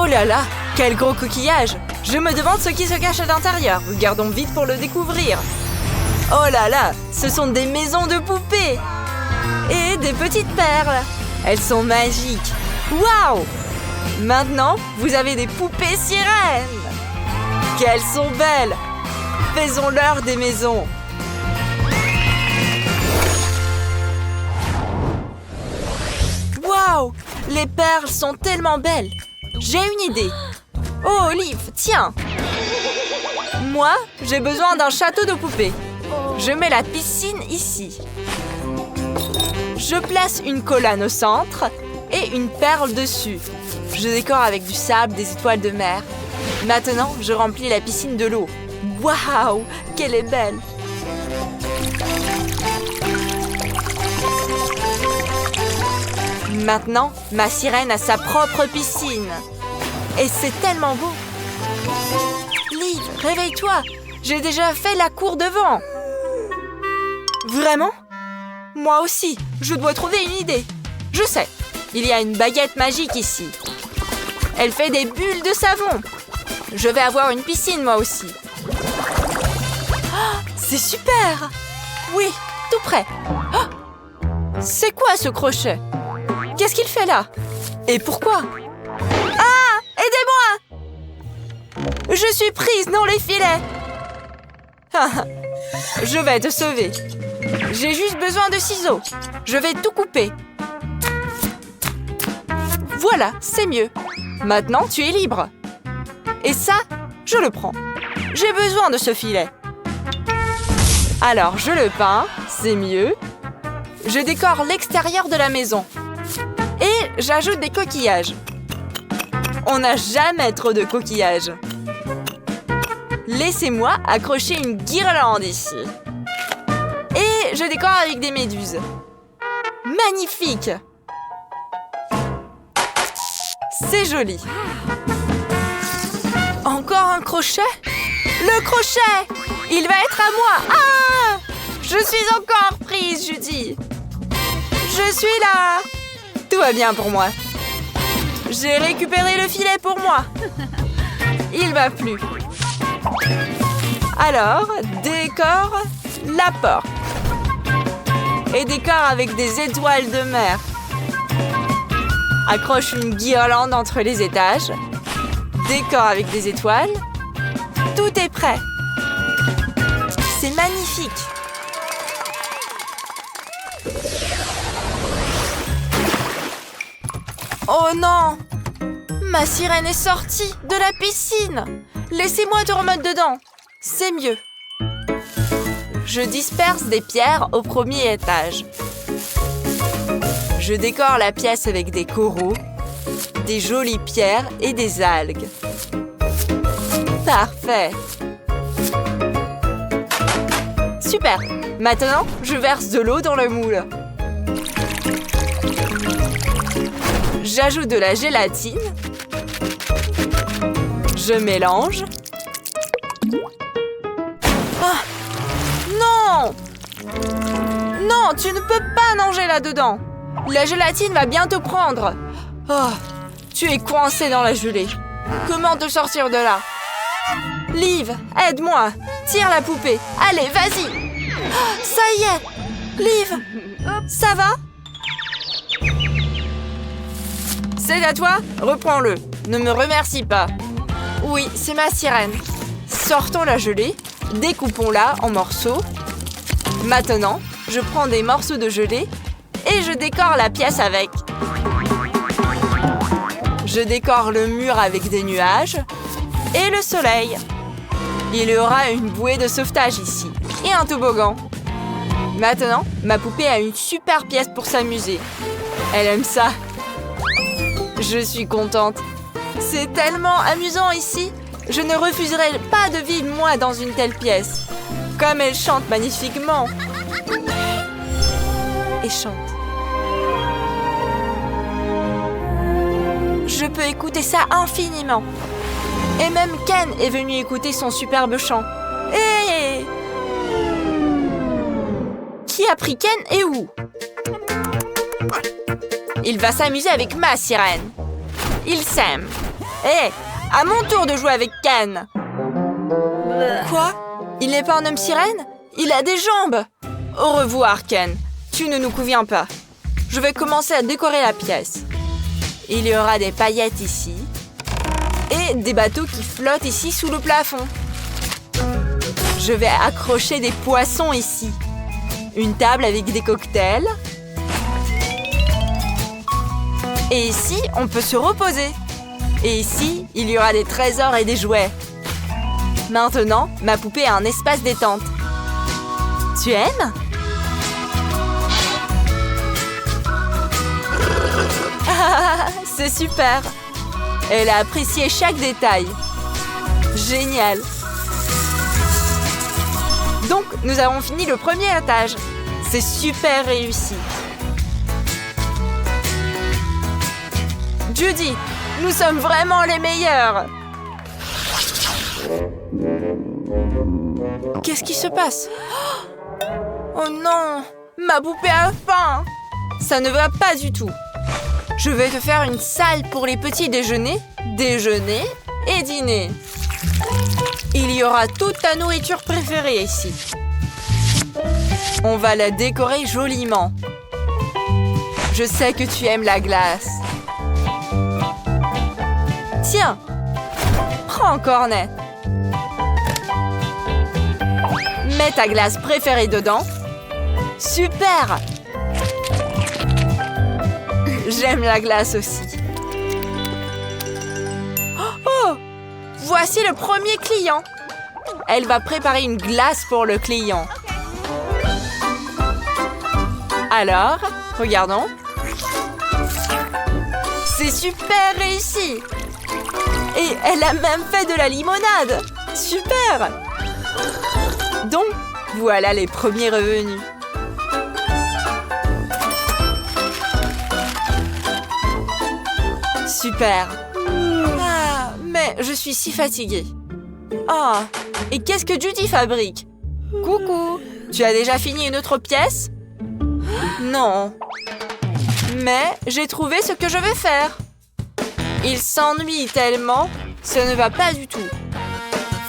Oh là là, quel gros coquillage! Je me demande ce qui se cache à l'intérieur. Regardons vite pour le découvrir. Oh là là, ce sont des maisons de poupées! Et des petites perles. Elles sont magiques. Waouh! Maintenant, vous avez des poupées sirènes. Qu'elles sont belles! Faisons-leur des maisons. Waouh! Les perles sont tellement belles. J'ai une idée. Oh, Olive, tiens. Moi, j'ai besoin d'un château de poupées. Je mets la piscine ici. Je place une colonne au centre et une perle dessus. Je décore avec du sable, des étoiles de mer. Maintenant, je remplis la piscine de l'eau. Waouh, qu'elle est belle! Maintenant, ma sirène a sa propre piscine. Et c'est tellement beau. Liv, réveille-toi. J'ai déjà fait la cour devant. Vraiment? Moi aussi, je dois trouver une idée. Je sais, il y a une baguette magique ici. Elle fait des bulles de savon. Je vais avoir une piscine, moi aussi. Oh, c'est super! Oui, tout prêt. Oh, c'est quoi ce crochet? Qu'est-ce qu'il fait là? Et pourquoi? Ah! Aidez-moi! Je suis prise dans les filets. Je vais te sauver. J'ai juste besoin de ciseaux. Je vais tout couper. Voilà, c'est mieux. Maintenant, tu es libre. Et ça, je le prends. J'ai besoin de ce filet. Alors, je le peins, c'est mieux. Je décore l'extérieur de la maison. Et j'ajoute des coquillages. On n'a jamais trop de coquillages. Laissez-moi accrocher une guirlande ici. Et je décore avec des méduses. Magnifique! C'est joli. Encore un crochet? Le crochet! Il va être à moi! Ah! Je suis encore prise, Judy. Je suis là. Tout va bien pour moi. J'ai récupéré le filet pour moi. Il va plus. Alors, décore la porte. Et décore avec des étoiles de mer. Accroche une guirlande entre les étages. Décore avec des étoiles. Tout est prêt. C'est magnifique. Oh non! Ma sirène est sortie de la piscine. Laissez-moi te remettre dedans. C'est mieux. Je disperse des pierres au premier étage. Je décore la pièce avec des coraux, des jolies pierres et des algues. Parfait. Super. Maintenant, je verse de l'eau dans le moule. J'ajoute de la gélatine. Je mélange. Ah! Non! Non, tu ne peux pas nager là-dedans. La gélatine va bientôt prendre. Oh, tu es coincé dans la gelée. Comment te sortir de là? Liv, aide-moi. Tire la poupée. Allez, vas-y. Oh, ça y est. Liv, ça va? C'est à toi? Reprends-le. Ne me remercie pas. Oui, c'est ma sirène. Sortons la gelée. Découpons-la en morceaux. Maintenant, je prends des morceaux de gelée et je décore la pièce avec. Je décore le mur avec des nuages et le soleil. Il y aura une bouée de sauvetage ici et un toboggan. Maintenant, ma poupée a une super pièce pour s'amuser. Elle aime ça. Je suis contente. C'est tellement amusant ici. Je ne refuserai pas de vivre, moi, dans une telle pièce. Comme elle chante magnifiquement. Et chante. Je peux écouter ça infiniment. Et même Ken est venu écouter son superbe chant. Et... Qui a pris Ken et où? Il va s'amuser avec ma sirène. Ils s'aiment. Hé, à mon tour de jouer avec Ken. Quoi? Il n'est pas un homme sirène? Il a des jambes. Au revoir, Ken. Tu ne nous conviens pas. Je vais commencer à décorer la pièce. Il y aura des paillettes ici. Et des bateaux qui flottent ici sous le plafond. Je vais accrocher des poissons ici. Une table avec des cocktails. Et ici, on peut se reposer. Et ici, il y aura des trésors et des jouets. Maintenant, ma poupée a un espace détente. Tu aimes? Ah, c'est super! Elle a apprécié chaque détail. Génial! Donc, nous avons fini le premier étage. C'est super réussi. Judy, nous sommes vraiment les meilleurs! Qu'est-ce qui se passe? Oh non! Ma poupée a faim! Ça ne va pas du tout. Je vais te faire une salle pour les petits déjeuners, déjeuner et dîner. Il y aura toute ta nourriture préférée ici. On va la décorer joliment. Je sais que tu aimes la glace. Tiens, prends un cornet. Mets ta glace préférée dedans. Super! J'aime la glace aussi. Oh! Voici le premier client. Elle va préparer une glace pour le client. Alors, regardons. C'est super réussi! Et elle a même fait de la limonade! Super! Donc, voilà les premiers revenus. Super! Ah, mais je suis si fatiguée. Ah, et qu'est-ce que Judy fabrique? Coucou! Tu as déjà fini une autre pièce? Non. Mais j'ai trouvé ce que je vais faire. Il s'ennuie tellement, ça ne va pas du tout.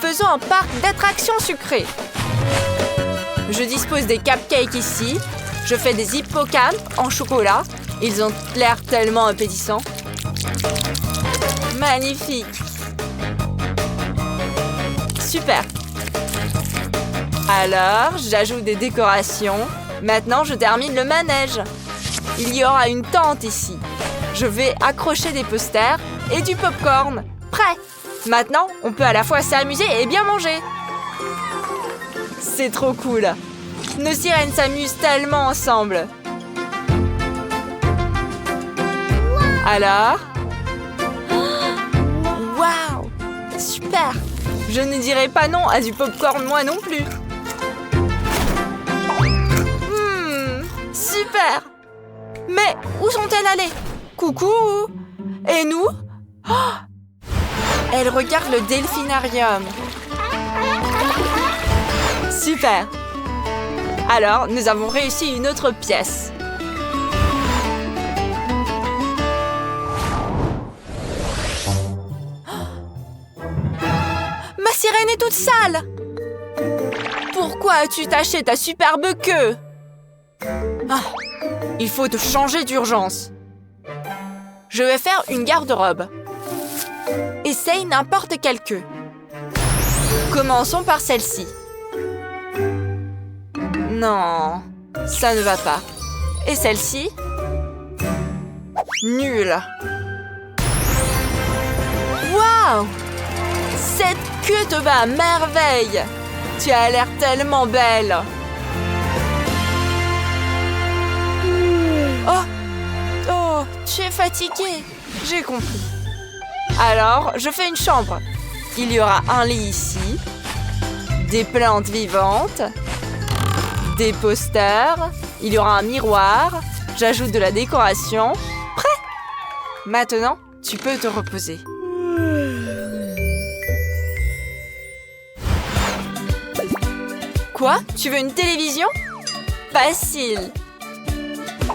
Faisons un parc d'attractions sucrées. Je dispose des cupcakes ici. Je fais des hippocampes en chocolat. Ils ont l'air tellement appétissants. Magnifique. Super. Alors, j'ajoute des décorations. Maintenant, je termine le manège. Il y aura une tente ici. Je vais accrocher des posters et du popcorn. Prêt! Maintenant, on peut à la fois s'amuser et bien manger. C'est trop cool. Nos sirènes s'amusent tellement ensemble. Alors? Waouh! Super! Je ne dirai pas non à du popcorn moi non plus. Super! Mais où sont-elles allées? Coucou! Et nous? Oh! Elles regardent le delphinarium. Super! Alors, nous avons réussi une autre pièce. Ma sirène est toute sale! Pourquoi as-tu taché ta superbe queue? Ah, il faut te changer d'urgence. Je vais faire une garde-robe. Essaye n'importe quelle queue. Commençons par celle-ci. Non, ça ne va pas. Et celle-ci? Nul. Waouh! Cette queue te va à merveille. Tu as l'air tellement belle. Oh, tu es fatiguée. J'ai compris. Alors, je fais une chambre. Il y aura un lit ici, des plantes vivantes, des posters, il y aura un miroir, j'ajoute de la décoration. Prêt? Maintenant, tu peux te reposer. Quoi? Tu veux une télévision? Facile.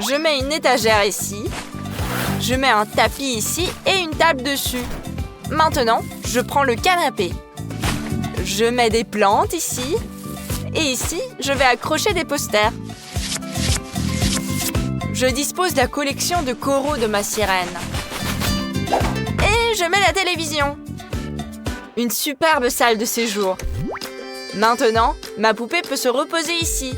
Je mets une étagère ici. Je mets un tapis ici et une table dessus. Maintenant, je prends le canapé. Je mets des plantes ici. Et ici, je vais accrocher des posters. Je dispose de la collection de coraux de ma sirène. Et je mets la télévision. Une superbe salle de séjour. Maintenant, ma poupée peut se reposer ici.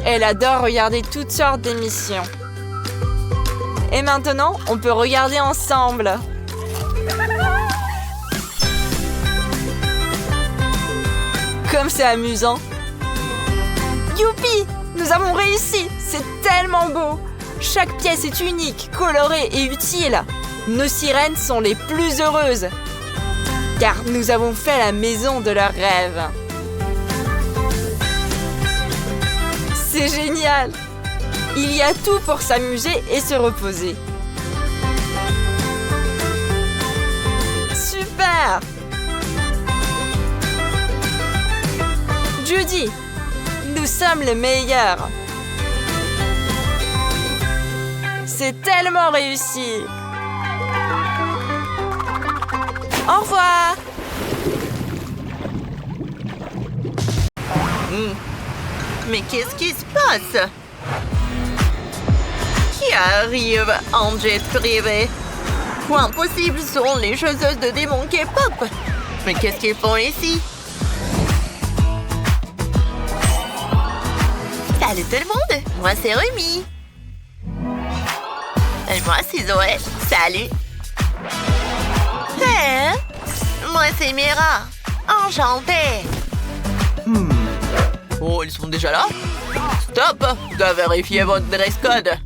Elle adore regarder toutes sortes d'émissions. Et maintenant, on peut regarder ensemble. Comme c'est amusant. Youpi! Nous avons réussi! C'est tellement beau! Chaque pièce est unique, colorée et utile. Nos sirènes sont les plus heureuses. Car nous avons fait la maison de leurs rêves. C'est génial! Il y a tout pour s'amuser et se reposer. Super! Judy, nous sommes les meilleurs. C'est tellement réussi. Au revoir. Mais qu'est-ce qui se passe? Qui arrive en jet privé? Quoi impossible sont les chanteuses de démons K-pop? Mais qu'est-ce qu'ils font ici? Salut tout le monde, moi c'est Rumi. Et moi c'est Zoé, salut. Hey, moi c'est Mira, enchantée. Oh, ils sont déjà là? Stop, je dois vérifier votre dress code.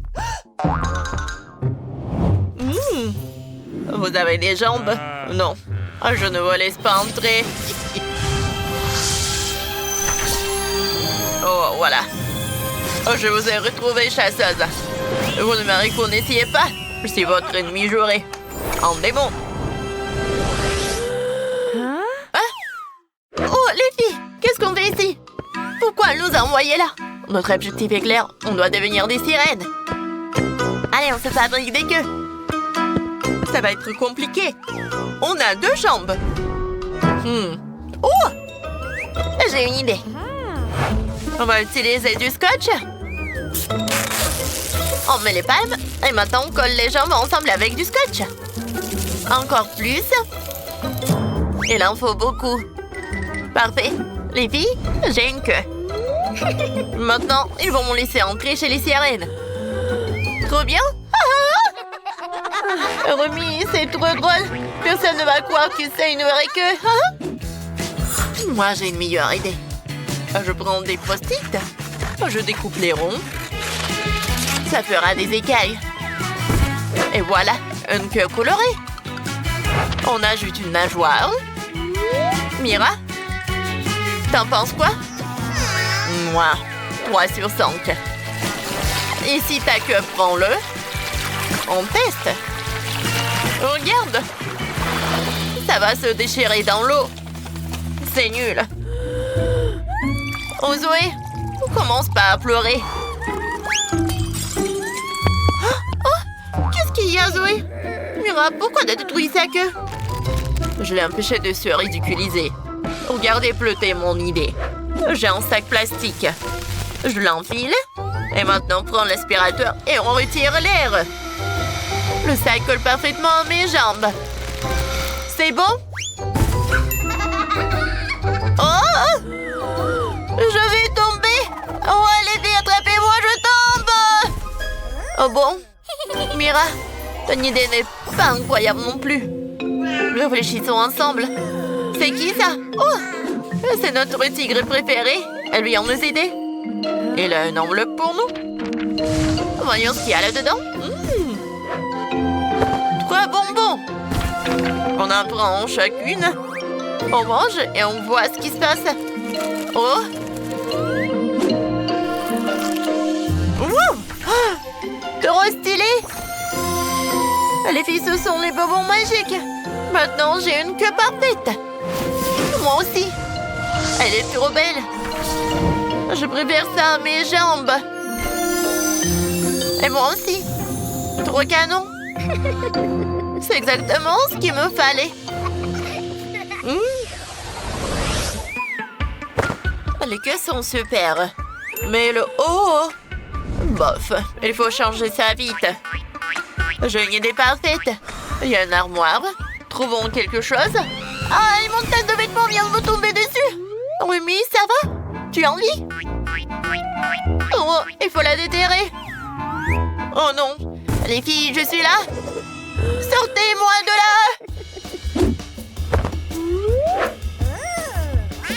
Vous avez des jambes? Non, je ne vous laisse pas entrer. Oh, voilà. Je vous ai retrouvé, chasseuse. Vous ne me reconnaissiez pas? Je suis votre ennemi juré. En démon. Oh, les filles, qu'est-ce qu'on fait ici? Pourquoi nous envoyer là? Notre objectif est clair, on doit devenir des sirènes. Allez, on se fabrique des queues. Ça va être compliqué. On a 2 jambes. Oh! J'ai une idée. On va utiliser du scotch. On met les palmes et maintenant on colle les jambes ensemble avec du scotch. Encore plus. Il en faut beaucoup. Parfait. Les filles, j'ai une queue. Maintenant, ils vont me laisser entrer chez les sirènes. Trop bien. Rumi, c'est trop drôle. Personne ne va croire que c'est une vraie queue. Moi, j'ai une meilleure idée. Je prends des post-it. Je découpe les ronds. Ça fera des écailles. Et voilà, une queue colorée. On ajoute une nageoire. Mira, t'en penses quoi? Moi, 3 sur 5. Et si ta queue, prends-le. On teste. Regarde. Ça va se déchirer dans l'eau. C'est nul. Oh Zoé, commence pas à pleurer. Qu'est-ce qu'il y a, Zoé? Mira, pourquoi t'as détruit sa queue? Je l'ai empêché de se ridiculiser. Regardez pleuter mon idée. J'ai un sac plastique. Je l'enfile. Et maintenant, prends l'aspirateur et on retire l'air. Le sac colle parfaitement à mes jambes. C'est bon? Oh! Je vais tomber! Oh, les filles, attrapez-moi, je tombe! Oh bon? Mira, ton idée n'est pas incroyable non plus. Réfléchissons ensemble. C'est qui ça? Oh! C'est notre tigre préféré. Lui en nous aider. Il a une enveloppe pour nous. Voyons ce qu'il y a là-dedans. 3 bonbons. On en prend chacune. On mange et on voit ce qui se passe. Oh! Trop stylé! Les filles, ce sont les bonbons magiques. Maintenant, j'ai une queue parfaite. Moi aussi. Elle est trop belle. Je préfère ça à mes jambes. Et moi aussi. Trop canon. C'est exactement ce qu'il me fallait. Les queues sont super. Mais le haut... Bof, il faut changer ça vite. J'ai une idée parfaite. Il y a une armoire. Trouvons quelque chose. Ah, et mon tas de vêtements vient de me tomber dessus. Rumi, ça va? Tu en vis? Oh, il faut la déterrer. Oh non. Les filles, je suis là. Sortez-moi de là.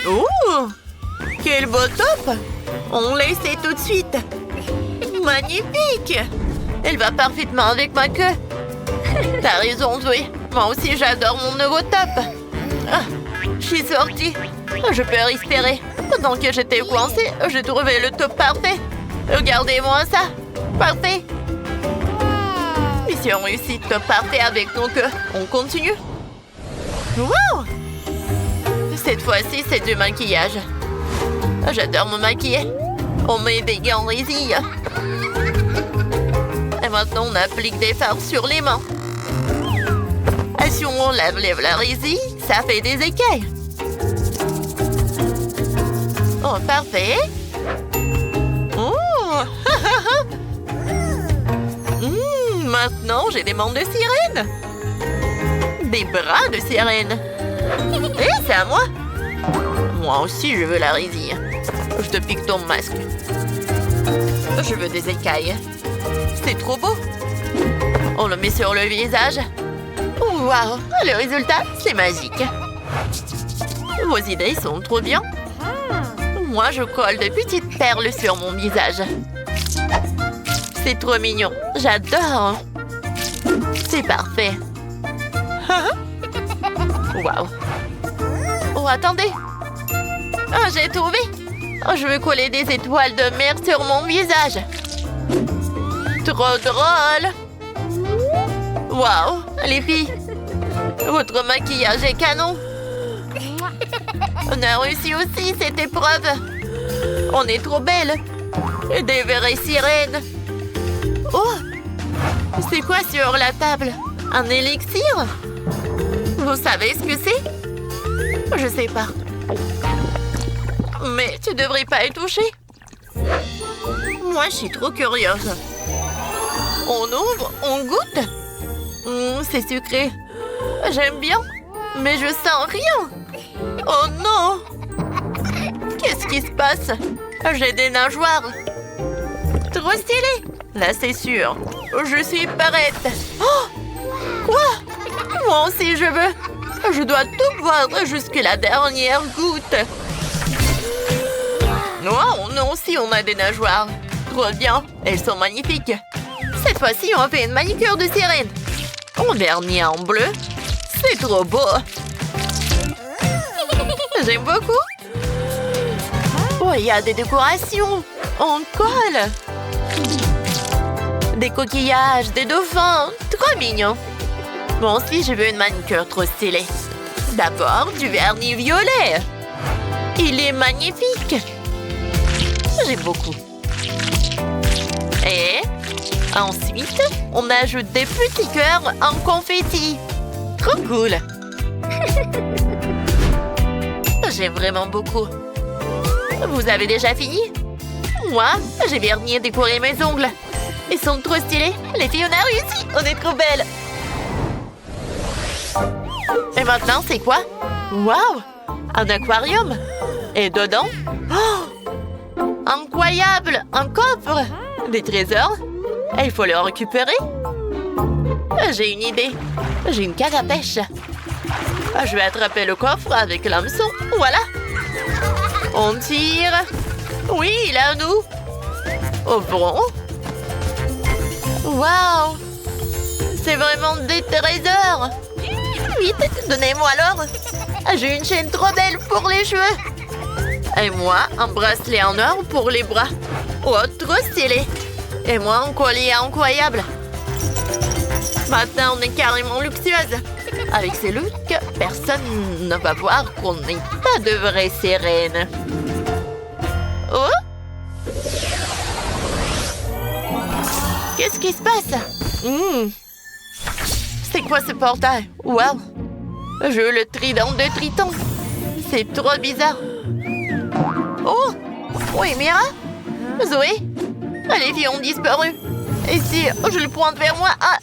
Oh, quel beau top. On l'essaie tout de suite. Magnifique. Elle va parfaitement avec ma queue. T'as raison, Zoé. Moi aussi, j'adore mon nouveau top. Ah, je suis sortie. Je peux respirer. Pendant que j'étais coincée, j'ai trouvé le top parfait. Regardez-moi ça. Parfait. Mission réussie, top parfait avec nos queues. On continue. Wow! Cette fois-ci, c'est du maquillage. J'adore me maquiller. On met des gants en résille. Et maintenant, on applique des fards sur les mains. Et si on lève la résille, ça fait des écailles. Oh, parfait. Oh! Maintenant, j'ai des mains de sirène. Des bras de sirène. Et c'est à moi. Moi aussi, je veux la résille. Je te pique ton masque. Je veux des écailles. C'est trop beau. On le met sur le visage. Waouh, le résultat, c'est magique. Vos idées sont trop bien. Moi, je colle de petites perles sur mon visage. C'est trop mignon. J'adore. C'est parfait. Waouh. Oh, attendez. Ah, j'ai trouvé. Oh, je veux coller des étoiles de mer sur mon visage. Trop drôle. Waouh, les filles. Votre maquillage est canon. On a réussi aussi cette épreuve. On est trop belles. Des vraies sirènes. Oh, c'est quoi sur la table? Un élixir? Vous savez ce que c'est? Je sais pas. Mais tu devrais pas y toucher. Moi, je suis trop curieuse. On ouvre, on goûte. C'est sucré. J'aime bien, mais je sens rien. Oh non! Qu'est-ce qui se passe? J'ai des nageoires. Trop stylé. Là, c'est sûr. Je suis prête. Oh! Quoi? Moi aussi, je veux. Je dois tout boire jusqu'à la dernière goutte. Wow, nous aussi, on a des nageoires. Trop bien. Elles sont magnifiques. Cette fois-ci, on fait une manicure de sirène. On vernis en bleu. C'est trop beau. J'aime beaucoup. Oh, il y a des décorations. On colle. Des coquillages, des dauphins. Trop mignon. Moi aussi, je veux une manicure trop stylée. D'abord, du vernis violet. Il est magnifique. J'aime beaucoup. Et ensuite, on ajoute des petits cœurs en confetti. Trop cool. J'aime vraiment beaucoup. Vous avez déjà fini? Moi, j'ai verni et décoré mes ongles. Ils sont trop stylés. Les filles, on a réussi. On est trop belles. Et maintenant, c'est quoi? Waouh! Un aquarium. Et dedans? Oh! Incroyable! Un coffre! Des trésors? Et il faut le récupérer? J'ai une idée. J'ai une canne à pêche. Je vais attraper le coffre avec l'hameçon. Voilà! On tire. Oui, il est à nous. Ouvrons. Waouh! C'est vraiment des trésors! Vite, donnez-moi l'or! J'ai une chaîne trop belle pour les cheveux! Et moi, un bracelet en or pour les bras. Oh, trop stylé! Et moi, un collier incroyable! Maintenant, on est carrément luxueuse! Avec ces looks, personne ne va voir qu'on n'est pas de vraies sirènes. Oh! Qu'est-ce qui se passe? C'est C'est quoi ce portail? Wow! Je veux le trident de Triton. C'est trop bizarre. Oh! Oui, Mira? Zoé? Les filles ont disparu. Et si je le pointe vers moi... Ah!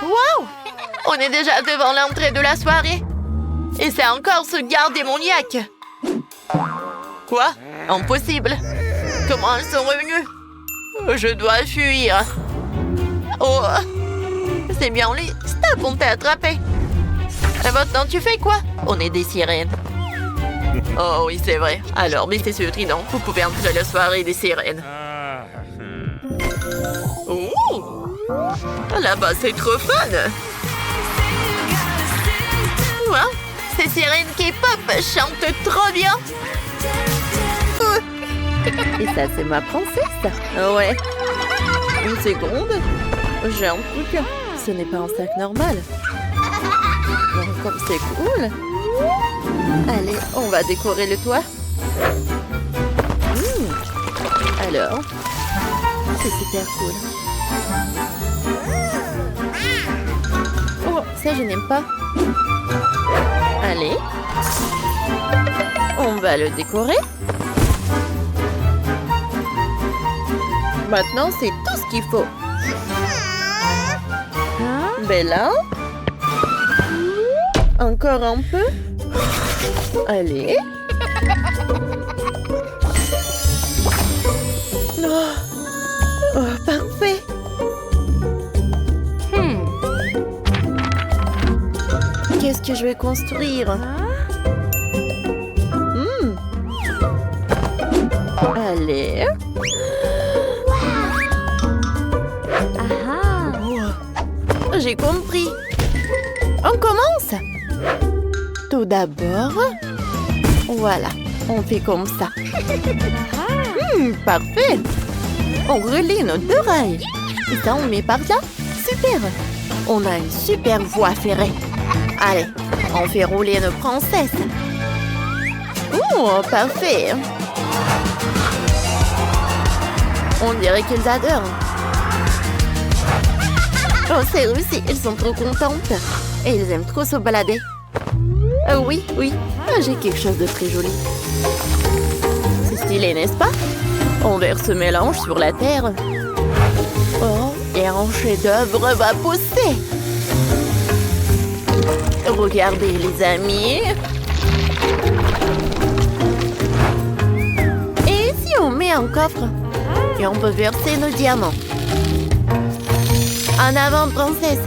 Wow! On est déjà devant l'entrée de la soirée. Et c'est encore ce garde démoniaque. Quoi? Impossible. Comment elles sont revenues? Je dois fuir. Oh! C'est bien lui. Stop, on t'a attrapé. Et maintenant, tu fais quoi? On est des sirènes. Oh oui, c'est vrai. Alors, mettez ce trident. Vous pouvez entrer à la soirée des sirènes. Oh! Là-bas, c'est trop fun! Wow! Ces sirènes K-pop chantent trop bien! Et ça, c'est ma princesse? Ouais. Une seconde. J'ai un truc. Ce n'est pas un sac normal. Non, comme c'est cool. Allez, on va décorer le toit. Alors, c'est super cool. Oh, ça, je n'aime pas. Allez. On va le décorer. Maintenant, c'est tout ce qu'il faut. Bella. Encore un peu. Allez. Oh, parfait. Qu'est-ce que je vais construire? Allez. Oh, j'ai compris. On commence. Tout d'abord, voilà, on fait comme ça. Parfait. On relie nos deux rails. Et ça, on met par là. Super. On a une super voie ferrée. Allez, on fait rouler nos princesses. Oh, parfait. On dirait qu'ils adorent. Oh, c'est réussi. Elles sont trop contentes. Et ils aiment trop se balader. Oui, oui. J'ai quelque chose de très joli. C'est stylé, n'est-ce pas? On verse ce mélange sur la terre. Oh, et un chef-d'œuvre va pousser. Regardez, les amis. Et si on met un coffre? Et on peut verser nos diamants. En avant, princesse.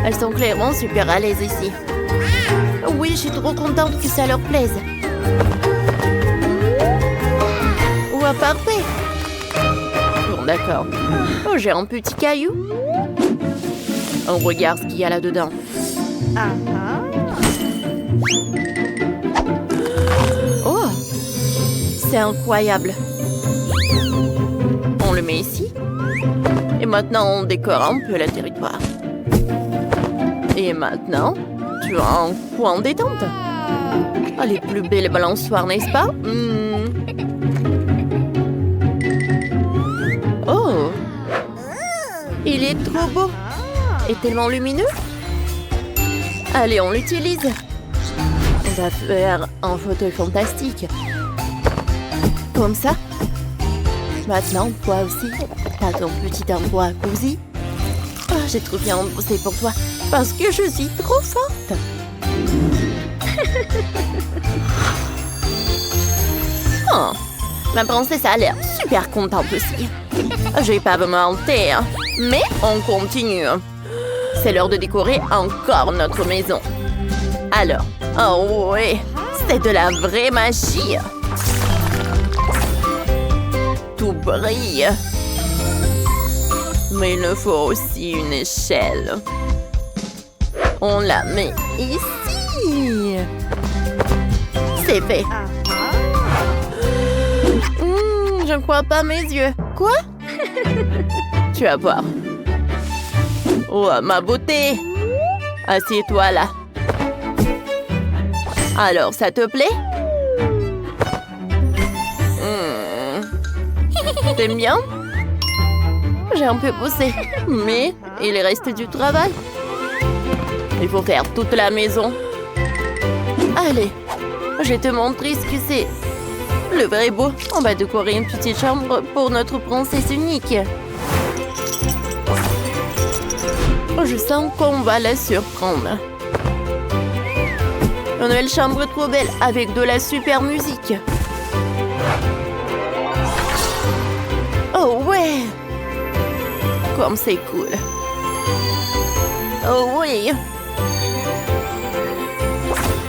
Elles sont clairement super à l'aise ici. Oui, je suis trop contente que ça leur plaise. Ouais, parfait. Bon, d'accord. Oh, j'ai un petit caillou. On regarde ce qu'il y a là-dedans. Oh, c'est incroyable. On le met ici. Et maintenant, on décore un peu le territoire. Et maintenant, tu as un coin détente. Oh, les plus belles balançoires, n'est-ce pas? Oh, il est trop beau. Et tellement lumineux. Allez, on l'utilise. On va faire un fauteuil fantastique. Comme ça. Maintenant, toi aussi, t'as ton petit endroit cosy. Oh, j'ai trop bien bossé pour toi. Parce que je suis trop forte. Oh, ma princesse a l'air super contente aussi. Je vais pas vous mentir, mais on continue. C'est l'heure de décorer encore notre maison. Alors, oh oui, c'est de la vraie magie. Tout brille. Mais il nous faut aussi une échelle. On la met ici. C'est fait. Je ne crois pas mes yeux. Quoi? Tu vas voir. Oh, ma beauté. Assieds-toi là. Alors, ça te plaît? T'aimes bien? J'ai un peu bossé, mais il reste du travail. Il faut faire toute la maison. Allez, je vais te montrer ce que c'est. Le vrai beau, on va décorer une petite chambre pour notre princesse unique. Je sens qu'on va la surprendre. Une nouvelle chambre trop belle avec de la super musique. Oh ouais! Comme c'est cool. Oh oui!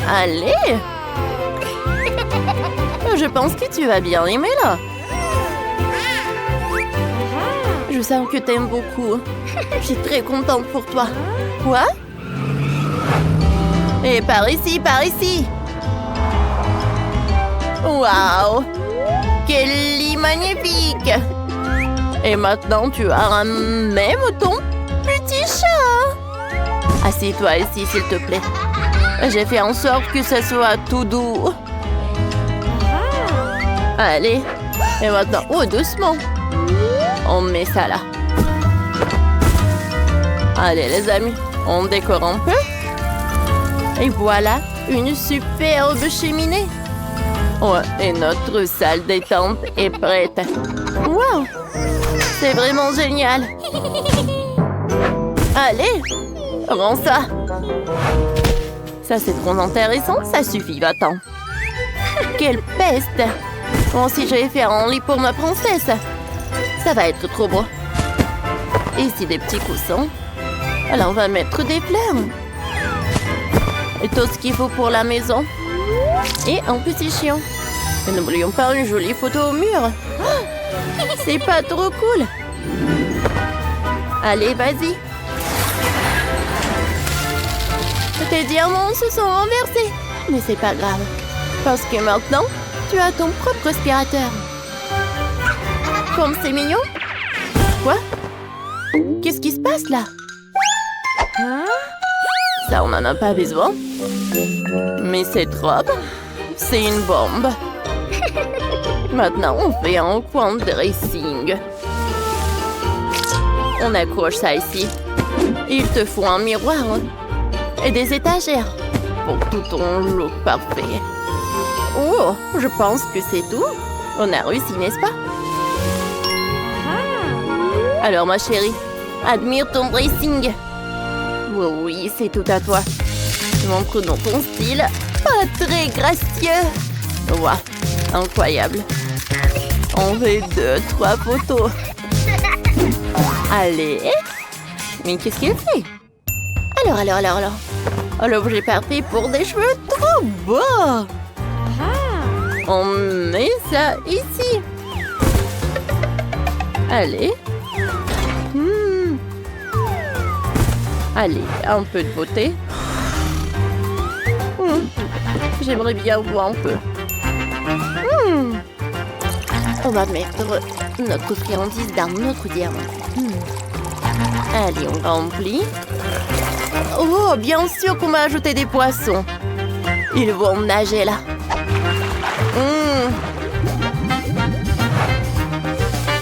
Allez! Je pense que tu vas bien aimer là. Je sens que t'aimes beaucoup. Je suis très contente pour toi. Quoi? Et par ici, par ici. Waouh! Quel lit magnifique! Et maintenant, tu as même ton petit chat. Assieds-toi ici, s'il te plaît. J'ai fait en sorte que ce soit tout doux. Allez. Et maintenant, oh, doucement. On met ça là. Allez, les amis, on décore un peu. Et voilà, une superbe cheminée. Ouais, et notre salle détente est prête. Wow! C'est vraiment génial. Allez, prends ça. Ça, c'est trop intéressant. Ça suffit, va-t'en. Quelle peste! Moi aussi, je vais faire un lit pour ma princesse. Ça va être trop beau. Ici, des petits coussins. Alors, on va mettre des fleurs. Et tout ce qu'il faut pour la maison. Et un petit chien. Et n'oublions pas une jolie photo au mur. Oh, c'est pas trop cool. Allez, vas-y. Tes diamants se sont renversés. Mais c'est pas grave. Parce que maintenant, tu as ton propre aspirateur. Comme c'est mignon. Quoi? Qu'est-ce qui se passe là? Ça, on n'en a pas besoin. Mais cette robe, c'est une bombe. Maintenant, on fait un coin de dressing. On accroche ça ici. Il te faut un miroir et des étagères pour tout ton look parfait. Oh, je pense que c'est tout. On a réussi, n'est-ce pas? Alors, ma chérie, admire ton dressing. Oh, oui, c'est tout à toi. Montre-nous ton style. Pas très gracieux. Waouh, incroyable. On fait 2-3 photos. Allez. Mais qu'est-ce qu'elle fait? Alors, l'objet parfait pour des cheveux trop beaux. On met ça ici. Allez. Allez, un peu de beauté. J'aimerais bien voir un peu. On va mettre notre friandise dans notre diamant. Allez, on remplit. Oh, bien sûr qu'on va ajouter des poissons. Ils vont nager là.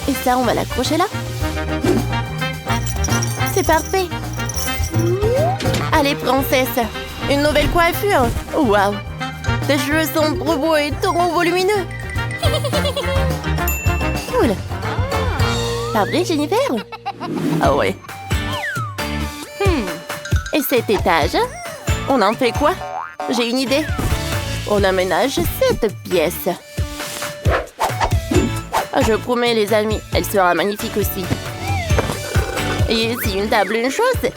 Et ça, on va l'accrocher là. C'est parfait. Allez, princesse, une nouvelle coiffure. Waouh, tes cheveux sont trop beaux et trop volumineux. Cool. Pas vrai, Jennifer? Ah ouais. Et cet étage, on en fait quoi? J'ai une idée. On aménage cette pièce. Je promets, les amis, elle sera magnifique aussi. Et ici, une table, une chose.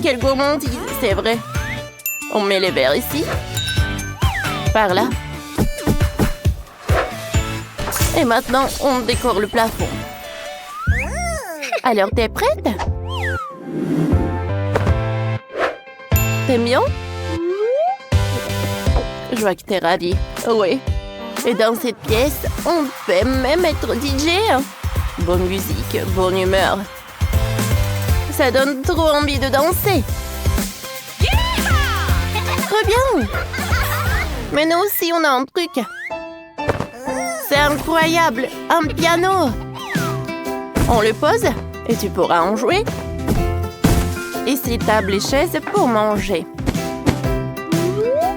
Quelle gourmandise, c'est vrai. On met les verres ici. Par là. Et maintenant, on décore le plafond. Alors, t'es prête? T'aimes bien? Je vois que t'es ravie. Oui. Et dans cette pièce, on peut même être DJ. Bonne musique, bonne humeur. Ça donne trop envie de danser. Très bien. Mais nous aussi, on a un truc. C'est incroyable, un piano. On le pose et tu pourras en jouer. Et ces tables et chaises pour manger.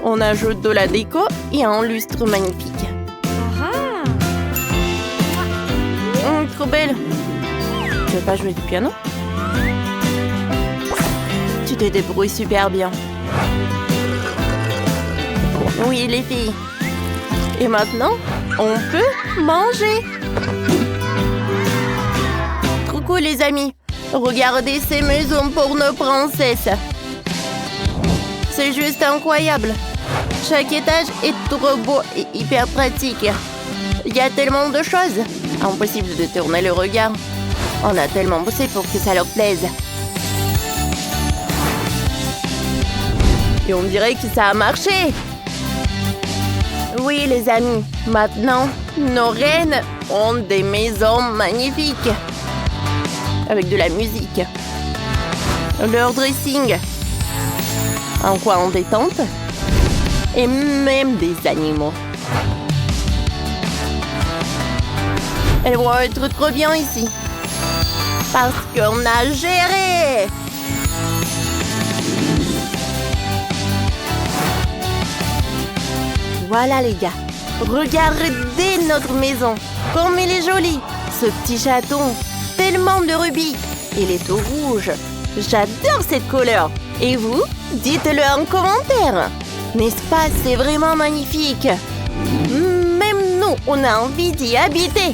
On ajoute de la déco et un lustre magnifique. Trop belle. Tu veux pas jouer du piano? Tu te débrouilles super bien. Oui, les filles. Et maintenant, on peut manger. Trop cool, les amis. Regardez ces maisons pour nos princesses. C'est juste incroyable. Chaque étage est trop beau et hyper pratique. Il y a tellement de choses. Impossible de tourner le regard. On a tellement bossé pour que ça leur plaise. Et on dirait que ça a marché. Oui, les amis. Maintenant, nos reines ont des maisons magnifiques. Avec de la musique. Leur dressing. Un coin en détente. Et même des animaux. Elles vont être trop bien ici. Parce qu'on a géré. Voilà les gars. Regardez notre maison. Comme elle est jolie. Ce petit château. Tellement de rubis. Et les taux rouges. J'adore cette couleur. Et vous? Dites-le en commentaire. N'est-ce pas? C'est vraiment magnifique. Même nous, on a envie d'y habiter.